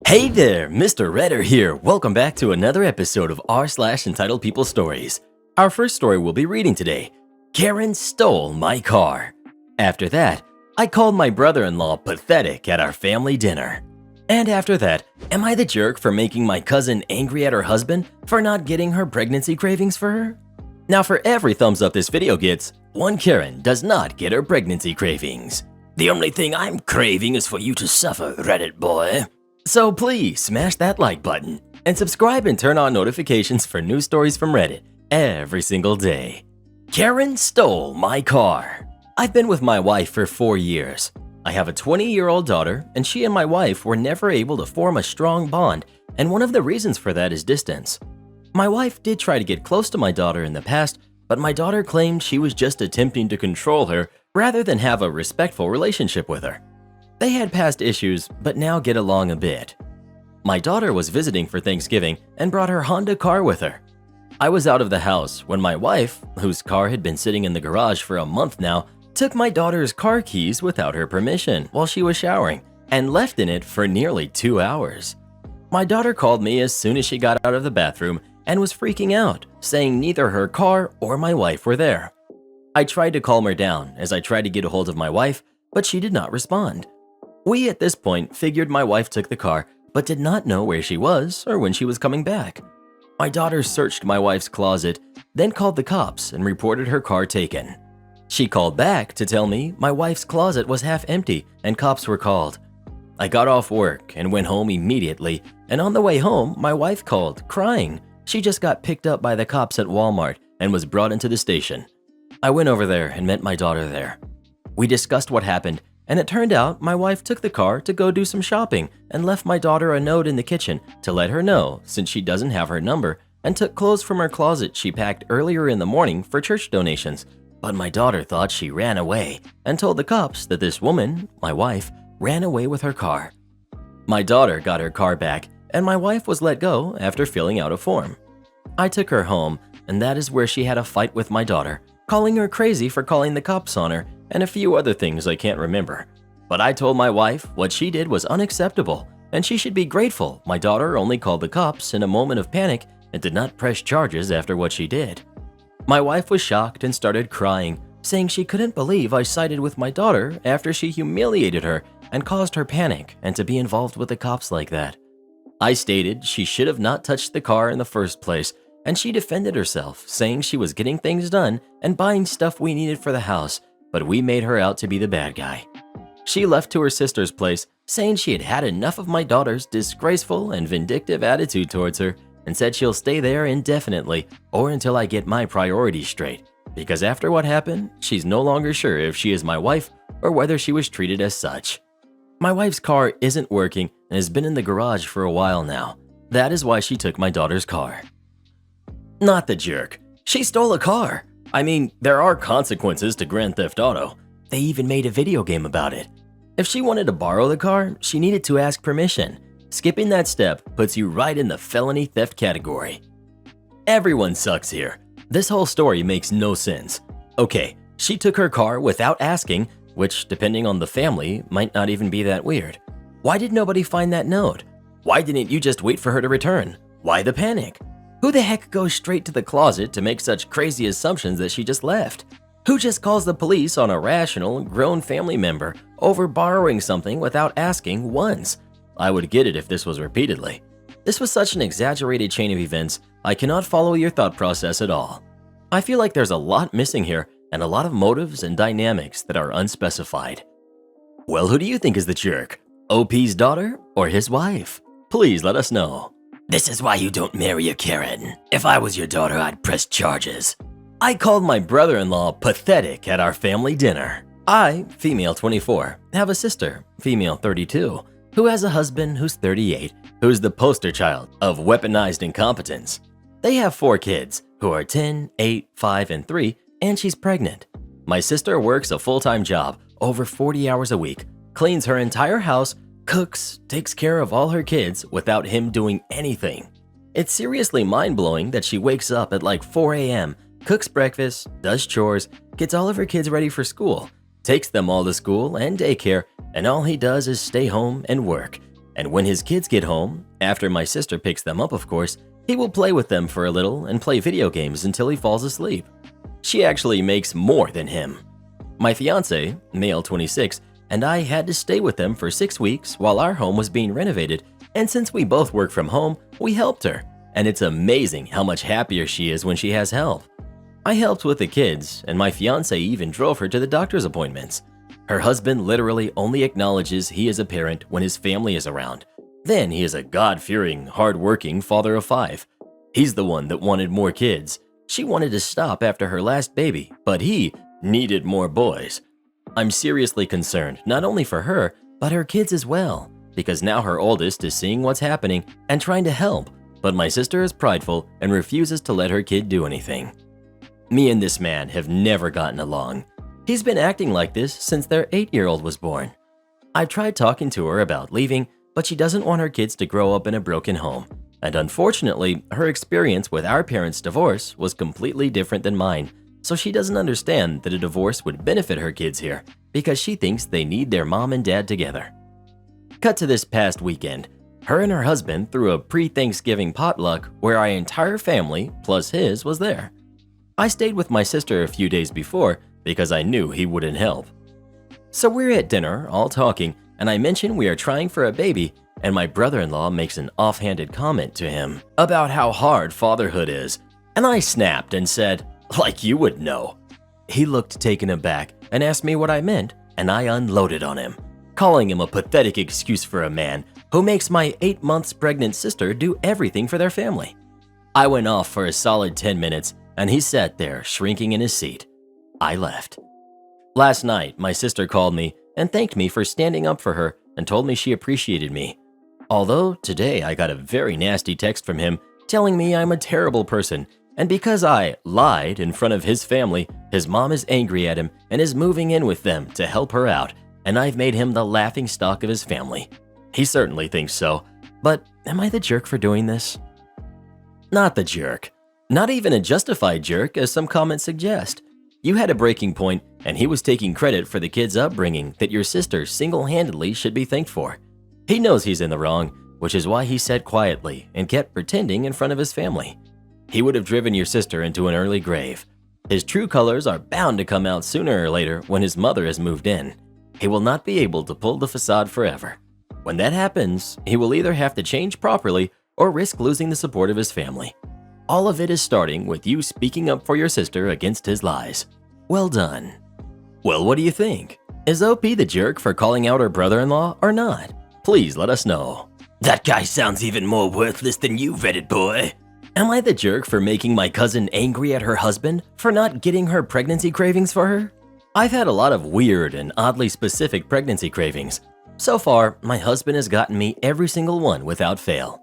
Hey there, Mr. Redder here. Welcome back to another episode of r/entitled people stories. Our first story we'll be reading today, Karen stole my car. After that, I called my brother-in-law pathetic at our family dinner. And after that, am I the jerk for making my cousin angry at her husband for not getting her pregnancy cravings for her? Now for every thumbs up this video gets, one Karen does not get her pregnancy cravings. The only thing I'm craving is for you to suffer, Reddit boy. So please smash that like button and subscribe and turn on notifications for new stories from Reddit every single day. Karen stole my car. I've been with my wife for 4 years. I have a 20-year-old daughter, and she and my wife were never able to form a strong bond, and one of the reasons for that is distance. My wife did try to get close to my daughter in the past, but my daughter claimed she was just attempting to control her rather than have a respectful relationship with her. They had past issues, but now get along a bit. My daughter was visiting for Thanksgiving and brought her Honda car with her. I was out of the house when my wife, whose car had been sitting in the garage for a month now, took my daughter's car keys without her permission while she was showering and left in it for nearly 2 hours. My daughter called me as soon as she got out of the bathroom and was freaking out, saying neither her car or my wife were there. I tried to calm her down as I tried to get a hold of my wife, but she did not respond. We at this point figured my wife took the car, but did not know where she was or when she was coming back. My daughter searched my wife's closet, then called the cops and reported her car taken. She called back to tell me my wife's closet was half empty and cops were called. I got off work and went home immediately, and on the way home, my wife called, crying. She just got picked up by the cops at Walmart and was brought into the station. I went over there and met my daughter there. We discussed what happened, and it turned out my wife took the car to go do some shopping and left my daughter a note in the kitchen to let her know since she doesn't have her number, and took clothes from her closet she packed earlier in the morning for church donations. But my daughter thought she ran away and told the cops that this woman, my wife, ran away with her car. My daughter got her car back and my wife was let go after filling out a form. I took her home, and that is where she had a fight with my daughter, calling her crazy for calling the cops on her and a few other things I can't remember. But I told my wife what she did was unacceptable and she should be grateful my daughter only called the cops in a moment of panic and did not press charges after what she did. My wife was shocked and started crying, saying she couldn't believe I sided with my daughter after she humiliated her and caused her panic and to be involved with the cops like that. I stated she should have not touched the car in the first place, and she defended herself, saying she was getting things done and buying stuff we needed for the house, but we made her out to be the bad guy. She left to her sister's place, saying she had had enough of my daughter's disgraceful and vindictive attitude towards her, and said she'll stay there indefinitely or until I get my priorities straight, because after what happened, she's no longer sure if she is my wife or whether she was treated as such. My wife's car isn't working and has been in the garage for a while now. That is why she took my daughter's car. Not the jerk. She stole a car. I mean, there are consequences to Grand Theft Auto. They even made a video game about it. If she wanted to borrow the car, she needed to ask permission. Skipping that step puts you right in the felony theft category. Everyone sucks here. This whole story makes no sense. Okay, she took her car without asking, which depending on the family might not even be that weird. Why did nobody find that note? Why didn't you just wait for her to return? Why the panic? Who the heck goes straight to the closet to make such crazy assumptions that she just left? Who just calls the police on a rational, grown family member over borrowing something without asking once? I would get it if this was repeatedly. This was such an exaggerated chain of events, I cannot follow your thought process at all. I feel like there's a lot missing here and a lot of motives and dynamics that are unspecified. Well, who do you think is the jerk? OP's daughter or his wife? Please let us know. This is why you don't marry a Karen. If I was your daughter, I'd press charges. I called my brother-in-law pathetic at our family dinner. I, female 24, have a sister, female 32, who has a husband who's 38, who's the poster child of weaponized incompetence. They have 4 kids, who are 10, 8, 5, and 3, and she's pregnant. My sister works a full-time job, over 40 hours a week, cleans her entire house, cooks, takes care of all her kids without him doing anything. It's seriously mind-blowing that she wakes up at like 4 a.m., cooks breakfast, does chores, gets all of her kids ready for school, takes them all to school and daycare, and all he does is stay home and work. And when his kids get home, after my sister picks them up of course, he will play with them for a little and play video games until he falls asleep. She actually makes more than him. My fiance, male 26, and I had to stay with them for 6 weeks while our home was being renovated, and since we both work from home, we helped her, and it's amazing how much happier she is when she has help. I helped with the kids, and my fiance even drove her to the doctor's appointments. Her husband literally only acknowledges he is a parent when his family is around. Then he is a God-fearing, hard-working father of 5. He's the one that wanted more kids. She wanted to stop after her last baby, but he needed more boys. I'm seriously concerned, not only for her, but her kids as well, because now her oldest is seeing what's happening and trying to help, but my sister is prideful and refuses to let her kid do anything. Me and this man have never gotten along. He's been acting like this since their 8-year-old was born. I tried talking to her about leaving, but she doesn't want her kids to grow up in a broken home. And unfortunately, her experience with our parents' divorce was completely different than mine, so she doesn't understand that a divorce would benefit her kids here because she thinks they need their mom and dad together. Cut to this past weekend. Her and her husband threw a pre-Thanksgiving potluck where our entire family, plus his, was there. I stayed with my sister a few days before because I knew he wouldn't help. So we're at dinner, all talking, and I mention we are trying for a baby, and my brother-in-law makes an offhanded comment to him about how hard fatherhood is, and I snapped and said, "Like you would know." He looked taken aback and asked me what I meant, and I unloaded on him, calling him a pathetic excuse for a man who makes my 8 months pregnant sister do everything for their family. I went off for a solid 10 minutes, and he sat there shrinking in his seat. I left. Last night, my sister called me and thanked me for standing up for her and told me she appreciated me. Although today I got a very nasty text from him telling me I'm a terrible person, and because I lied in front of his family, his mom is angry at him and is moving in with them to help her out, and I've made him the laughingstock of his family. He certainly thinks so, but am I the jerk for doing this? Not the jerk. Not even a justified jerk, as some comments suggest. You had a breaking point, and he was taking credit for the kid's upbringing that your sister single-handedly should be thanked for. He knows he's in the wrong, which is why he sat quietly and kept pretending in front of his family. He would have driven your sister into an early grave. His true colors are bound to come out sooner or later when his mother has moved in. He will not be able to pull the facade forever. When that happens, he will either have to change properly or risk losing the support of his family. All of it is starting with you speaking up for your sister against his lies. Well done. Well, what do you think? Is OP the jerk for calling out her brother-in-law or not? Please let us know. That guy sounds even more worthless than you, vetted boy. Am I the jerk for making my cousin angry at her husband for not getting her pregnancy cravings for her? I've had a lot of weird and oddly specific pregnancy cravings. So far, my husband has gotten me every single one without fail.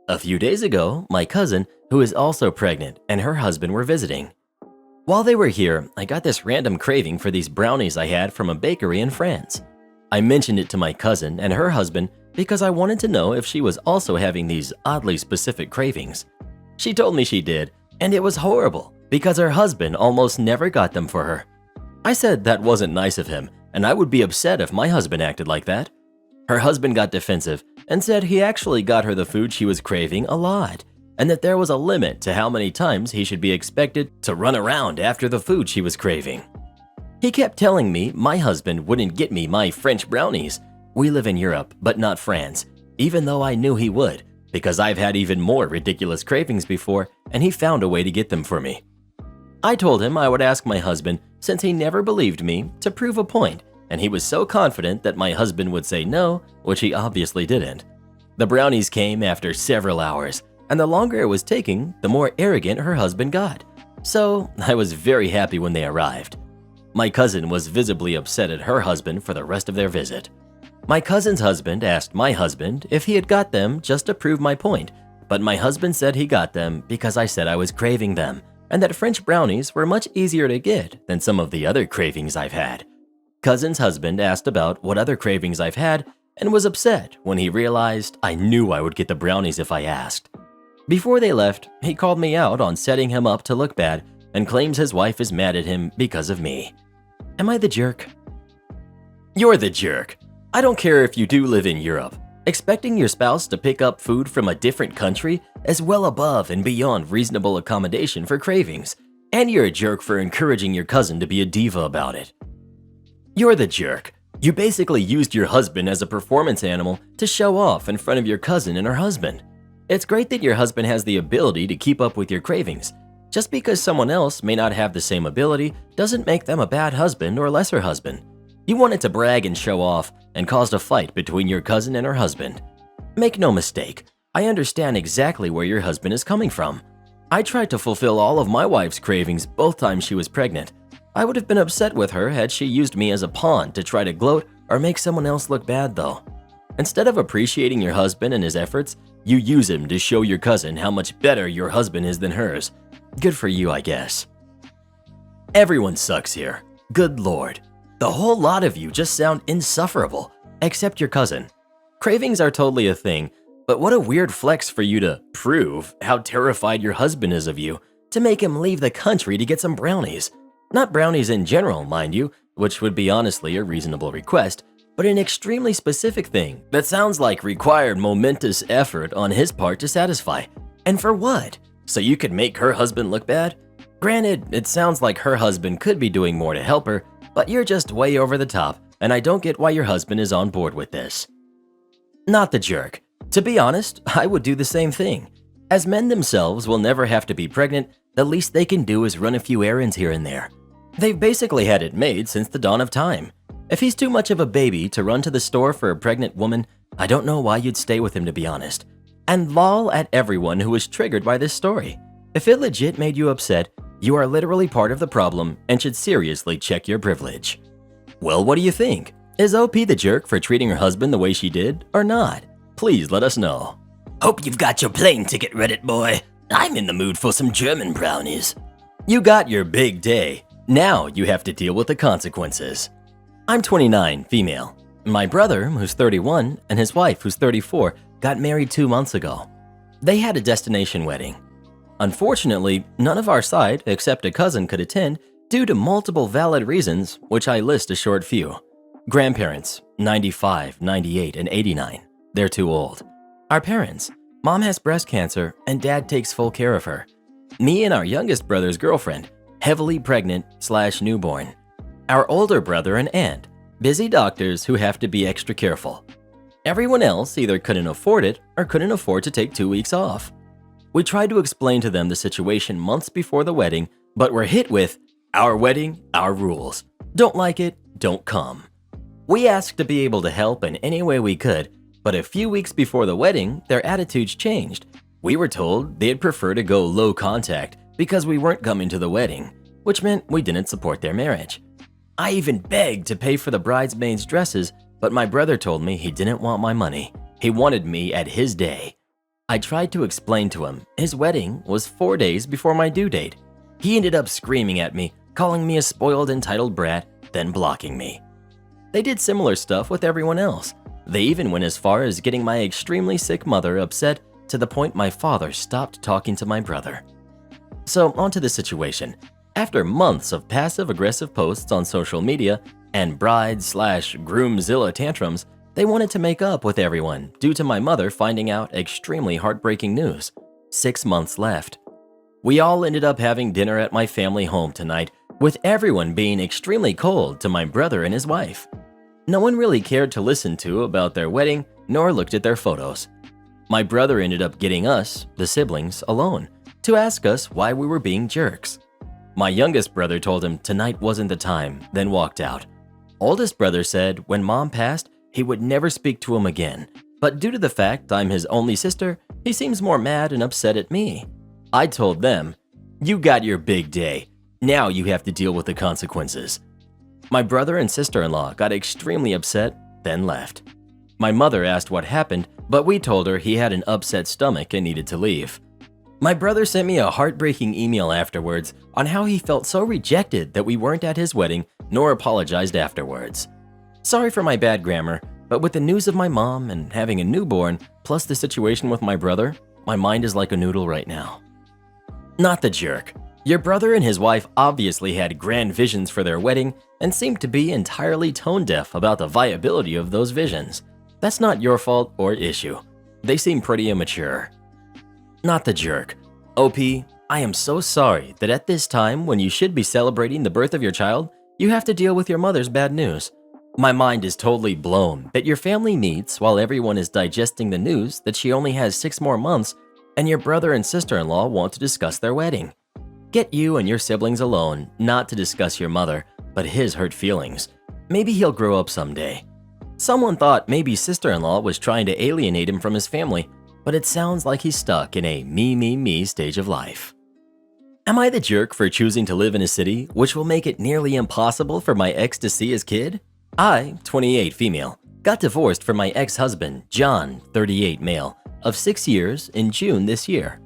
A few days ago, my cousin, who is also pregnant, and her husband were visiting. While they were here, I got this random craving for these brownies I had from a bakery in France. I mentioned it to my cousin and her husband because I wanted to know if she was also having these oddly specific cravings. She told me she did, and it was horrible because her husband almost never got them for her. I said that wasn't nice of him, and I would be upset if my husband acted like that. Her husband got defensive and said he actually got her the food she was craving a lot, and that there was a limit to how many times he should be expected to run around after the food she was craving. He kept telling me my husband wouldn't get me my French brownies. We live in Europe, but not France, even though I knew he would, because I've had even more ridiculous cravings before, and he found a way to get them for me. I told him I would ask my husband, since he never believed me, to prove a point, and he was so confident that my husband would say no, which he obviously didn't. The brownies came after several hours, and the longer it was taking, the more arrogant her husband got. So I was very happy when they arrived. My cousin was visibly upset at her husband for the rest of their visit. My cousin's husband asked my husband if he had got them just to prove my point, but my husband said he got them because I said I was craving them, and that French brownies were much easier to get than some of the other cravings I've had. Cousin's husband asked about what other cravings I've had and was upset when he realized I knew I would get the brownies if I asked. Before they left, he called me out on setting him up to look bad and claims his wife is mad at him because of me. Am I the jerk? You're the jerk. I don't care if you do live in Europe. Expecting your spouse to pick up food from a different country is well above and beyond reasonable accommodation for cravings, and you're a jerk for encouraging your cousin to be a diva about it. You're the jerk. You basically used your husband as a performance animal to show off in front of your cousin and her husband. It's great that your husband has the ability to keep up with your cravings. Just because someone else may not have the same ability doesn't make them a bad husband or lesser husband. You wanted to brag and show off and caused a fight between your cousin and her husband. Make no mistake, I understand exactly where your husband is coming from. I tried to fulfill all of my wife's cravings both times she was pregnant. I would have been upset with her had she used me as a pawn to try to gloat or make someone else look bad though. Instead of appreciating your husband and his efforts, you use him to show your cousin how much better your husband is than hers. Good for you, I guess. Everyone sucks here. Good lord. The whole lot of you just sound insufferable, except your cousin. Cravings are totally a thing, but what a weird flex for you to prove how terrified your husband is of you to make him leave the country to get some brownies. Not brownies in general, mind you, which would be honestly a reasonable request, but an extremely specific thing that sounds like required momentous effort on his part to satisfy. And for what? So you could make her husband look bad? Granted, it sounds like her husband could be doing more to help her, but you're just way over the top, and I don't get why your husband is on board with this. Not the jerk. To be honest, I would do the same thing. As men themselves will never have to be pregnant, the least they can do is run a few errands here and there. They've basically had it made since the dawn of time. If he's too much of a baby to run to the store for a pregnant woman, I don't know why you'd stay with him, to be honest. And lol at everyone who was triggered by this story. If it legit made you upset, you are literally part of the problem and should seriously check your privilege. Well, what do you think? Is OP the jerk for treating her husband the way she did, or not? Please let us know. Hope you've got your plane ticket, Reddit boy. I'm in the mood for some German brownies. You got your big day. Now you have to deal with the consequences. I'm 29, female. My brother, who's 31, and his wife, who's 34, got married 2 months ago. They had a destination wedding. Unfortunately, none of our side, except a cousin, could attend due to multiple valid reasons, which I list a short few. Grandparents, 95, 98, and 89. They're too old. Our parents, mom has breast cancer and dad takes full care of her. Me and our youngest brother's girlfriend, heavily pregnant/newborn. Our older brother and aunt, busy doctors who have to be extra careful. Everyone else either couldn't afford it or couldn't afford to take 2 weeks off. We tried to explain to them the situation months before the wedding, but were hit with, our wedding, our rules. Don't like it, don't come. We asked to be able to help in any way we could, but a few weeks before the wedding, their attitudes changed. We were told they'd prefer to go low contact because we weren't coming to the wedding, which meant we didn't support their marriage. I even begged to pay for the bridesmaids' dresses, but my brother told me he didn't want my money. He wanted me at his day. I tried to explain to him his wedding was 4 days before my due date. He ended up screaming at me, calling me a spoiled, entitled brat, then blocking me. They did similar stuff with everyone else. They even went as far as getting my extremely sick mother upset to the point my father stopped talking to my brother. So onto the situation. After months of passive-aggressive posts on social media and bride/groomzilla tantrums, they wanted to make up with everyone due to my mother finding out extremely heartbreaking news. 6 months left. We all ended up having dinner at my family home tonight, with everyone being extremely cold to my brother and his wife. No one really cared to listen to about their wedding, nor looked at their photos. My brother ended up getting us, the siblings, alone to ask us why we were being jerks. My youngest brother told him tonight wasn't the time, then walked out. Oldest brother said when mom passed, he would never speak to him again, but due to the fact I'm his only sister, he seems more mad and upset at me. I told them, you got your big day. Now you have to deal with the consequences. My brother and sister-in-law got extremely upset, then left. My mother asked what happened, but we told her he had an upset stomach and needed to leave. My brother sent me a heartbreaking email afterwards on how he felt so rejected that we weren't at his wedding, nor apologized afterwards. Sorry for my bad grammar, but with the news of my mom and having a newborn, plus the situation with my brother, my mind is like a noodle right now. Not the jerk. Your brother and his wife obviously had grand visions for their wedding and seemed to be entirely tone deaf about the viability of those visions. That's not your fault or issue. They seem pretty immature. Not the jerk. OP, I am so sorry that at this time when you should be celebrating the birth of your child, you have to deal with your mother's bad news. My mind is totally blown that your family meets while everyone is digesting the news that she only has 6 more months and your brother and sister-in-law want to discuss their wedding. Get you and your siblings alone, not to discuss your mother, but his hurt feelings. Maybe he'll grow up someday. Someone thought maybe sister-in-law was trying to alienate him from his family, but it sounds like he's stuck in a me stage of life. Am I the jerk for choosing to live in a city which will make it nearly impossible for my ex to see his kid? I, 28 female, got divorced from my ex-husband, John, 38 male, of 6 years in June this year.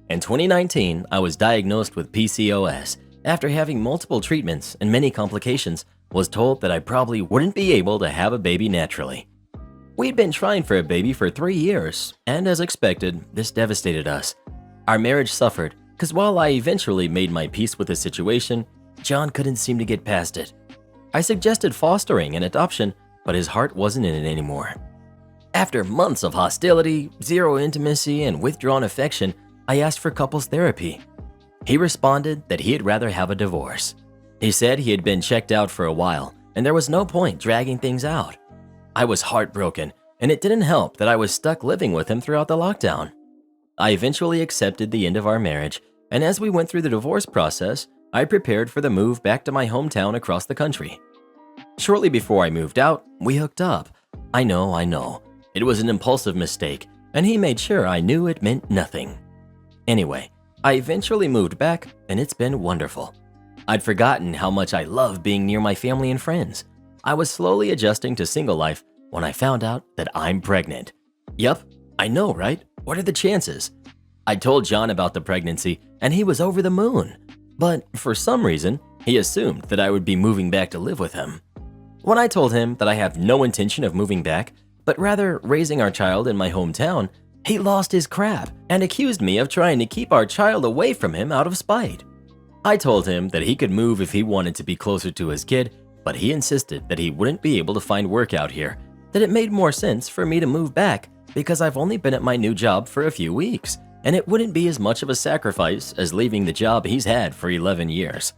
In 2019, I was diagnosed with PCOS after having multiple treatments and many complications, was told that I probably wouldn't be able to have a baby naturally. We'd been trying for a baby for 3 years, and as expected, this devastated us. Our marriage suffered because while I eventually made my peace with the situation, John couldn't seem to get past it. I suggested fostering and adoption, but his heart wasn't in it anymore. After months of hostility, zero intimacy, and withdrawn affection, I asked for couples therapy. He responded that he'd rather have a divorce. He said he had been checked out for a while, and there was no point dragging things out. I was heartbroken, and it didn't help that I was stuck living with him throughout the lockdown. I eventually accepted the end of our marriage, and as we went through the divorce process, I prepared for the move back to my hometown across the country. Shortly before I moved out, we hooked up. I know. It was an impulsive mistake, and he made sure I knew it meant nothing. Anyway, I eventually moved back, and it's been wonderful. I'd forgotten how much I love being near my family and friends. I was slowly adjusting to single life when I found out that I'm pregnant. Yup, I know, right? What are the chances? I told John about the pregnancy, and he was over the moon. But for some reason, he assumed that I would be moving back to live with him. When I told him that I have no intention of moving back, but rather raising our child in my hometown, he lost his crap and accused me of trying to keep our child away from him out of spite. I told him that he could move if he wanted to be closer to his kid, but he insisted that he wouldn't be able to find work out here, that it made more sense for me to move back because I've only been at my new job for a few weeks, and it wouldn't be as much of a sacrifice as leaving the job he's had for 11 years.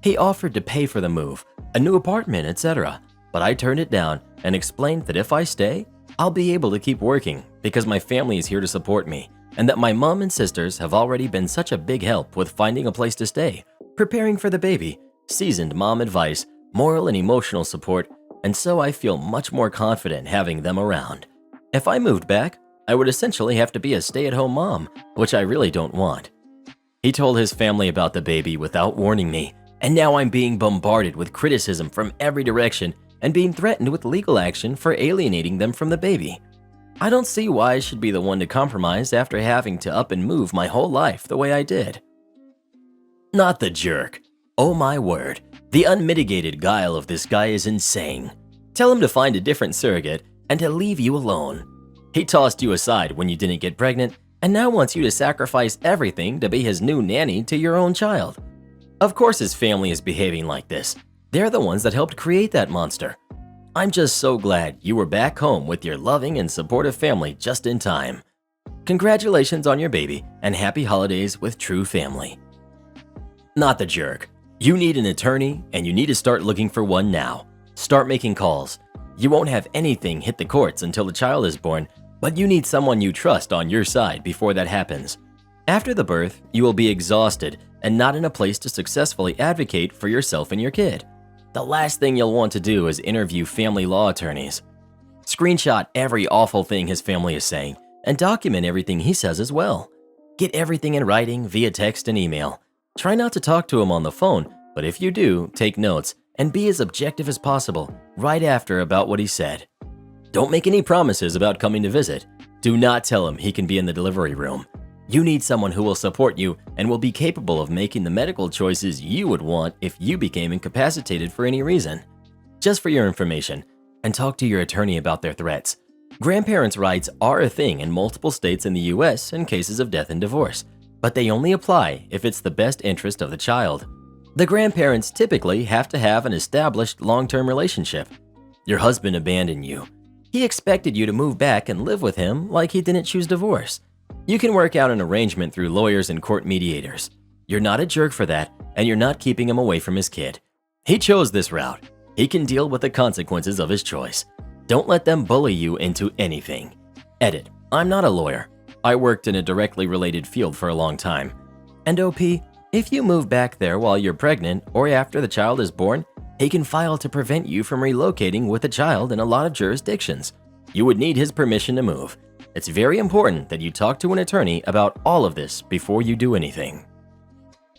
He offered to pay for the move, a new apartment, etc., but I turned it down and explained that if I stay, I'll be able to keep working because my family is here to support me, and that my mom and sisters have already been such a big help with finding a place to stay, preparing for the baby, seasoned mom advice, moral and emotional support, and so I feel much more confident having them around. If I moved back, I would essentially have to be a stay-at-home mom, which I really don't want. He told his family about the baby without warning me, and now I'm being bombarded with criticism from every direction and being threatened with legal action for alienating them from the baby. I don't see why I should be the one to compromise after having to up and move my whole life the way I did. Not the jerk. Oh my word, the unmitigated guile of this guy is insane. Tell him to find a different surrogate and to leave you alone. He tossed you aside when you didn't get pregnant and now wants you to sacrifice everything to be his new nanny to your own child. Of course his family is behaving like this. They're the ones that helped create that monster. I'm just so glad you were back home with your loving and supportive family just in time. Congratulations on your baby and happy holidays with true family. Not the jerk. You need an attorney and you need to start looking for one now. Start making calls. You won't have anything hit the courts until the child is born, but you need someone you trust on your side before that happens. After the birth, you will be exhausted and not in a place to successfully advocate for yourself and your kid. The last thing you'll want to do is interview family law attorneys. Screenshot every awful thing his family is saying and document everything he says as well. Get everything in writing via text and email. Try not to talk to him on the phone, but if you do, take notes and be as objective as possible right after about what he said. Don't make any promises about coming to visit. Do not tell him he can be in the delivery room. You need someone who will support you and will be capable of making the medical choices you would want if you became incapacitated for any reason. Just for your information, and talk to your attorney about their threats. Grandparents' rights are a thing in multiple states in the US in cases of death and divorce, but they only apply if it's the best interest of the child. The grandparents typically have to have an established long-term relationship. Your husband abandoned you. He expected you to move back and live with him like he didn't choose divorce. You can work out an arrangement through lawyers and court mediators. You're not a jerk for that, and you're not keeping him away from his kid. He chose this route. He can deal with the consequences of his choice. Don't let them bully you into anything. Edit. I'm not a lawyer. I worked in a directly related field for a long time. And OP, if you move back there while you're pregnant or after the child is born, he can file to prevent you from relocating with the child in a lot of jurisdictions. You would need his permission to move. It's very important that you talk to an attorney about all of this before you do anything.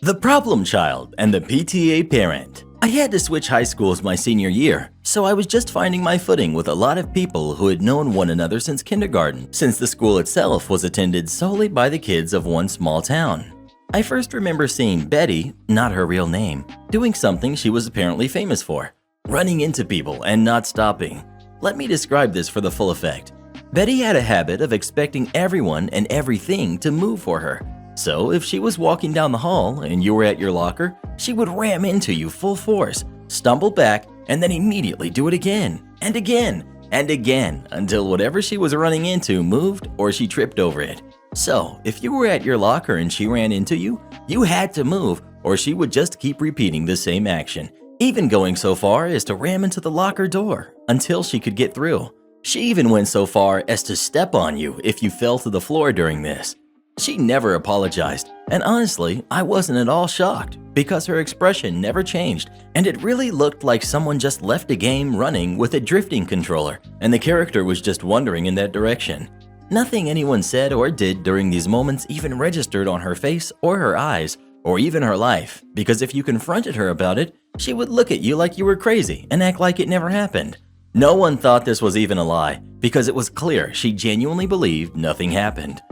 The problem child and the PTA parent. I had to switch high schools my senior year, so I was just finding my footing with a lot of people who had known one another since kindergarten, since the school itself was attended solely by the kids of one small town. I first remember seeing Betty, not her real name, doing something she was apparently famous for, running into people and not stopping. Let me describe this for the full effect. Betty had a habit of expecting everyone and everything to move for her. So if she was walking down the hall and you were at your locker, she would ram into you full force, stumble back, and then immediately do it again, and again, and again, until whatever she was running into moved or she tripped over it. So if you were at your locker and she ran into you, you had to move or she would just keep repeating the same action, even going so far as to ram into the locker door until she could get through. She even went so far as to step on you if you fell to the floor during this. She never apologized, and honestly, I wasn't at all shocked because her expression never changed, and it really looked like someone just left a game running with a drifting controller, and the character was just wandering in that direction. Nothing anyone said or did during these moments even registered on her face or her eyes, or even her life, because if you confronted her about it, she would look at you like you were crazy and act like it never happened. No one thought this was even a lie, because it was clear she genuinely believed nothing happened.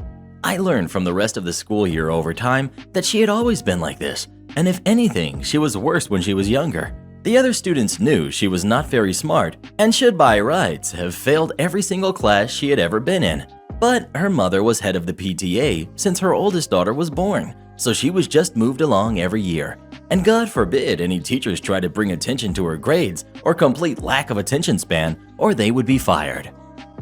I learned from the rest of the school year over time that she had always been like this, and if anything, she was worse when she was younger. The other students knew she was not very smart and should by rights have failed every single class she had ever been in. But her mother was head of the PTA since her oldest daughter was born, so she was just moved along every year. And God forbid any teachers try to bring attention to her grades or complete lack of attention span, or they would be fired.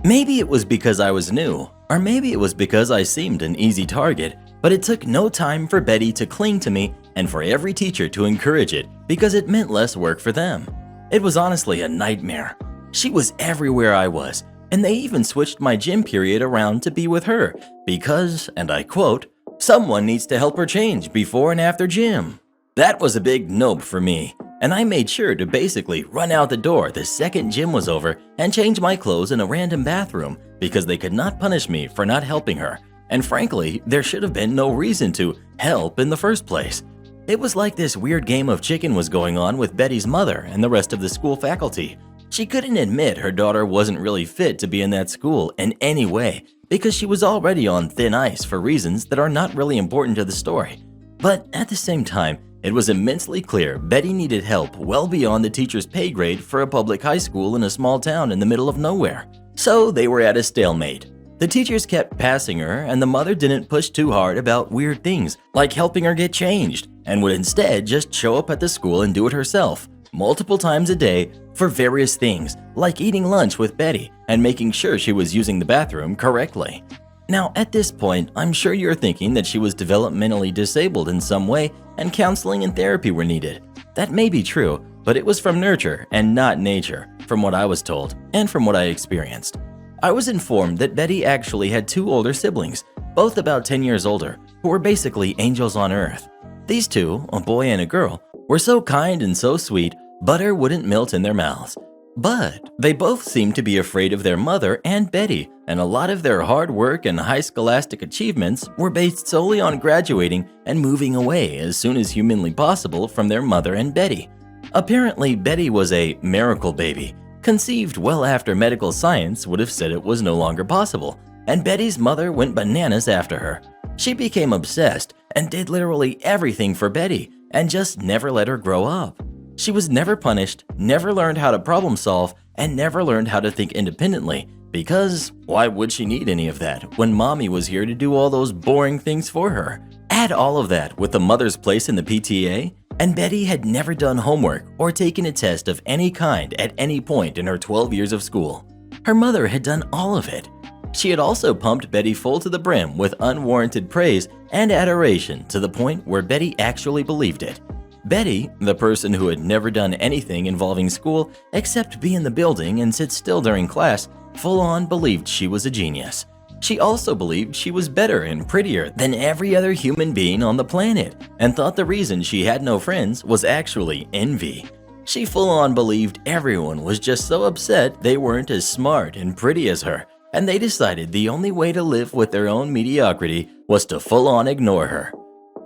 Maybe it was because I was new, or maybe it was because I seemed an easy target, but it took no time for Betty to cling to me and for every teacher to encourage it because it meant less work for them. It was honestly a nightmare. She was everywhere I was, and they even switched my gym period around to be with her because, and I quote, "Someone needs to help her change before and after gym." That was a big nope for me, and I made sure to basically run out the door the second gym was over and change my clothes in a random bathroom because they could not punish me for not helping her, and frankly, there should have been no reason to help in the first place. It was like this weird game of chicken was going on with Betty's mother and the rest of the school faculty. She couldn't admit her daughter wasn't really fit to be in that school in any way because she was already on thin ice for reasons that are not really important to the story. But at the same time, it was immensely clear Betty needed help well beyond the teacher's pay grade for a public high school in a small town in the middle of nowhere. So they were at a stalemate. The teachers kept passing her and the mother didn't push too hard about weird things like helping her get changed and would instead just show up at the school and do it herself multiple times a day for various things like eating lunch with Betty and making sure she was using the bathroom correctly. Now, at this point, I'm sure you're thinking that she was developmentally disabled in some way and counseling and therapy were needed. That may be true, but it was from nurture and not nature, from what I was told and from what I experienced. I was informed that Betty actually had two older siblings, both about 10 years older, who were basically angels on earth. These two, a boy and a girl, were so kind and so sweet, butter wouldn't melt in their mouths. But they both seemed to be afraid of their mother and Betty, and a lot of their hard work and high scholastic achievements were based solely on graduating and moving away as soon as humanly possible from their mother and Betty. Apparently, Betty was a miracle baby, conceived well after medical science would have said it was no longer possible, and Betty's mother went bananas after her. She became obsessed and did literally everything for Betty and just never let her grow up. She was never punished, never learned how to problem solve, and never learned how to think independently because why would she need any of that when mommy was here to do all those boring things for her? Add all of that with the mother's place in the PTA, and Betty had never done homework or taken a test of any kind at any point in her 12 years of school. Her mother had done all of it. She had also pumped Betty full to the brim with unwarranted praise and adoration to the point where Betty actually believed it. Betty, the person who had never done anything involving school except be in the building and sit still during class, full-on believed she was a genius. She also believed she was better and prettier than every other human being on the planet and thought the reason she had no friends was actually envy. She full-on believed everyone was just so upset they weren't as smart and pretty as her, and they decided the only way to live with their own mediocrity was to full-on ignore her.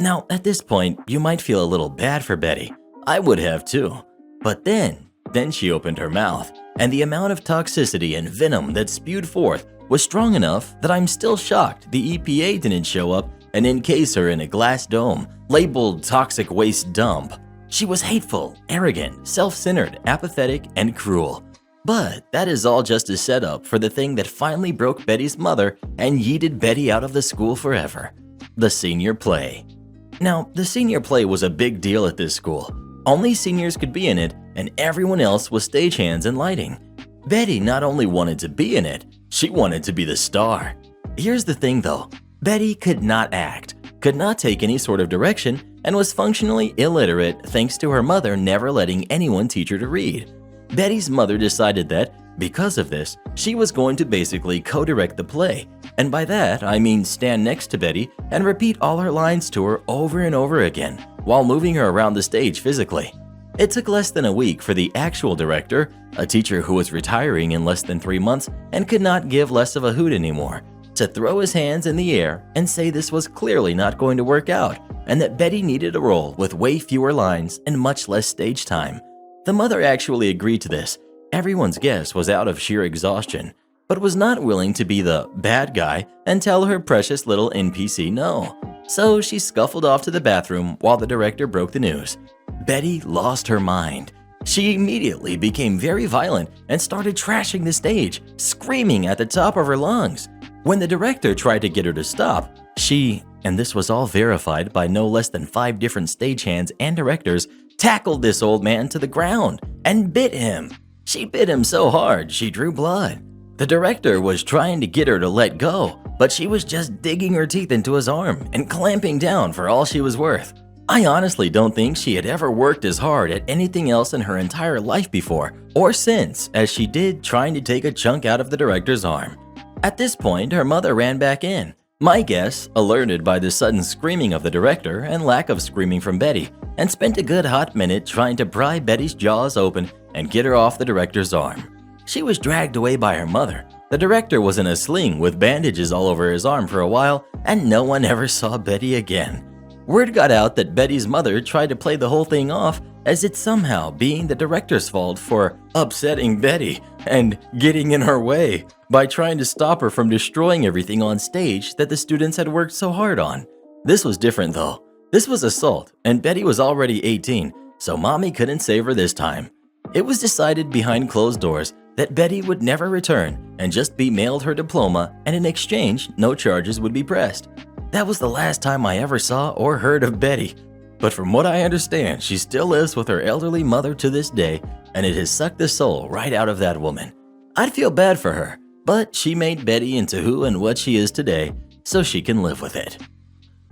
Now, at this point, you might feel a little bad for Betty. I would have too. But then she opened her mouth, and the amount of toxicity and venom that spewed forth was strong enough that I'm still shocked the EPA didn't show up and encase her in a glass dome labeled toxic waste dump. She was hateful, arrogant, self-centered, apathetic, and cruel. But that is all just a setup for the thing that finally broke Betty's mother and yeeted Betty out of the school forever: the senior play. Now, the senior play was a big deal at this school. Only seniors could be in it, and everyone else was stagehands and lighting. Betty not only wanted to be in it, she wanted to be the star. Here's the thing though, Betty could not act, could not take any sort of direction, and was functionally illiterate thanks to her mother never letting anyone teach her to read. Betty's mother decided that, because of this, she was going to basically co-direct the play, and by that I mean stand next to Betty and repeat all her lines to her over and over again while moving her around the stage physically. It took less than a week for the actual director, a teacher who was retiring in less than 3 months and could not give less of a hoot anymore, to throw his hands in the air and say this was clearly not going to work out and that Betty needed a role with way fewer lines and much less stage time. The mother actually agreed to this. Everyone's guess was out of sheer exhaustion, but was not willing to be the bad guy and tell her precious little NPC no. So she scuffled off to the bathroom while the director broke the news. Betty lost her mind. She immediately became very violent and started trashing the stage, screaming at the top of her lungs. When the director tried to get her to stop, she, and this was all verified by no less than 5 different stagehands and directors, tackled this old man to the ground and bit him. She bit him so hard she drew blood. The director was trying to get her to let go, but she was just digging her teeth into his arm and clamping down for all she was worth. I honestly don't think she had ever worked as hard at anything else in her entire life before or since as she did trying to take a chunk out of the director's arm. At this point, her mother ran back in. My guess, alerted by the sudden screaming of the director and lack of screaming from Betty, and spent a good hot minute trying to pry Betty's jaws open and get her off the director's arm. She was dragged away by her mother. The director was in a sling with bandages all over his arm for a while, and no one ever saw Betty again. Word got out that Betty's mother tried to play the whole thing off as it somehow being the director's fault for upsetting Betty and getting in her way by trying to stop her from destroying everything on stage that the students had worked so hard on. This was different though. This was assault, and Betty was already 18, so mommy couldn't save her this time. It was decided behind closed doors that Betty would never return and just be mailed her diploma, and in exchange, no charges would be pressed. That was the last time I ever saw or heard of Betty. But from what I understand, she still lives with her elderly mother to this day, and it has sucked the soul right out of that woman. I'd feel bad for her, but she made Betty into who and what she is today, so she can live with it.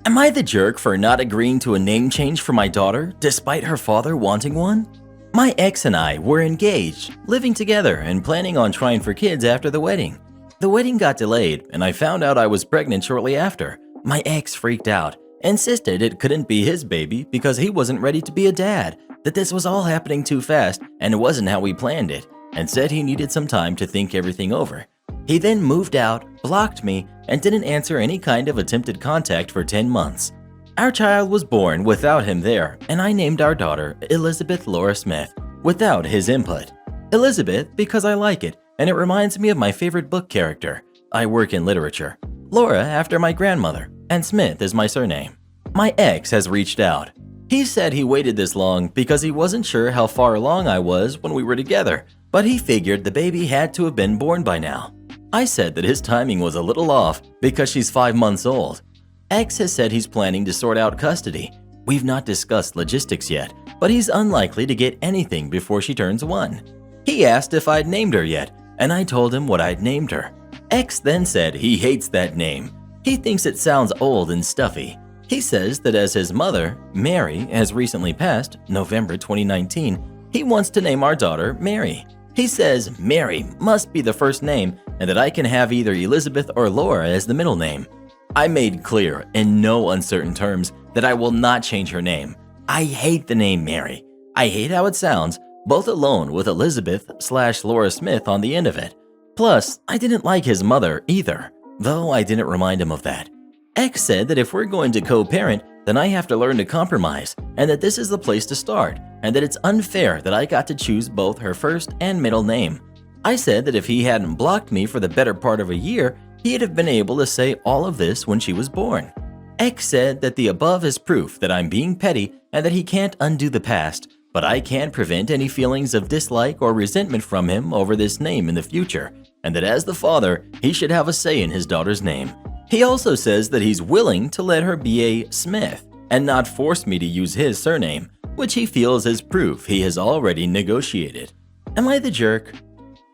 Am I the jerk for not agreeing to a name change for my daughter, despite her father wanting one? My ex and I were engaged, living together, and planning on trying for kids after the wedding. The wedding got delayed, and I found out I was pregnant shortly after. My ex freaked out, insisted it couldn't be his baby because he wasn't ready to be a dad, that this was all happening too fast and it wasn't how we planned it, and said he needed some time to think everything over. He then moved out, blocked me, and didn't answer any kind of attempted contact for 10 months. Our child was born without him there, and I named our daughter Elizabeth Laura Smith without his input. Elizabeth because I like it, and it reminds me of my favorite book character. I work in literature. Laura after my grandmother, and Smith is my surname. My ex has reached out. He said he waited this long because he wasn't sure how far along I was when we were together, but he figured the baby had to have been born by now. I said that his timing was a little off because she's 5 months old. X has said he's planning to sort out custody. We've not discussed logistics yet, but he's unlikely to get anything before she turns 1. He asked if I'd named her yet, and I told him what I'd named her. X then said he hates that name. He thinks it sounds old and stuffy. He says that as his mother, Mary, has recently passed, November 2019, he wants to name our daughter Mary. He says Mary must be the first name and that I can have either Elizabeth or Laura as the middle name. I made clear in no uncertain terms that I will not change her name. I hate the name Mary. I hate how it sounds, both alone with Elizabeth/Laura Smith on the end of it. Plus, I didn't like his mother either, though I didn't remind him of that. X said that if we're going to co-parent, then I have to learn to compromise, and that this is the place to start, and that it's unfair that I got to choose both her first and middle name. I said that if he hadn't blocked me for the better part of a year, he'd have been able to say all of this when she was born. X said that the above is proof that I'm being petty and that he can't undo the past, but I can't prevent any feelings of dislike or resentment from him over this name in the future, and that as the father, he should have a say in his daughter's name. He also says that he's willing to let her be a Smith and not force me to use his surname, which he feels is proof he has already negotiated. Am I the jerk?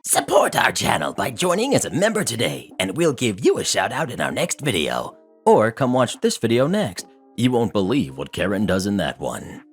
Support our channel by joining as a member today, and we'll give you a shout out in our next video. Or come watch this video next. You won't believe what Karen does in that one.